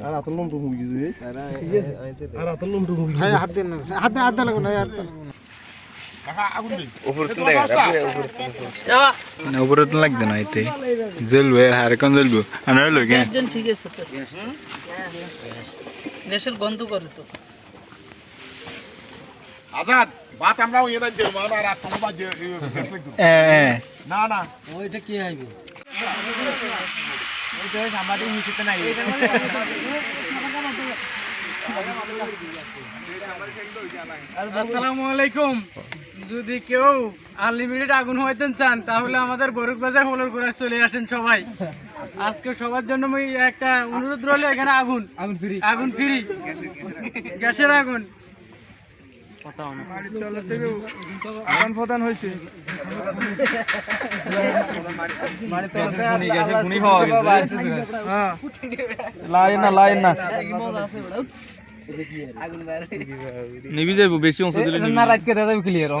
আর আতল লম তো মুই গিয়ে ঠিক আছে আর আতল লম তো মুই হ্যাঁ হাত দেন হাত লাগো না আর কাকা আগুন দে উপর তো লাগা না উপরে তো লাগবে না এতে জ্বলবে আর কোন জ্বলবে আর হলো কি একজন ঠিক আছে তো গ্যাসের গন্ধ করে তো আজাদ বাত আমরা ওইটা দেব না আর তোমার বাজে গ্যাস লাগবে না না ওইটা কি আইবে ওইটা সামাদি মিশিতে নাই আসসালামু আলাইকুম। যদি কেউ আনলিমিটেড আগুন হইতেন চান তাহলে আমাদের বরুক বাজার হলর করে চলে আসেন সবাই। আজকে সবার জন্য আমি একটা অনুরোধ রইল, এখানে আগুন ফ্রি গ্যাসের আগুন প্রদান হয়েছে। লাইন না নিবি যাইব বেশি অংশ দিলে না রাখতে দাদা ক্লিয়ার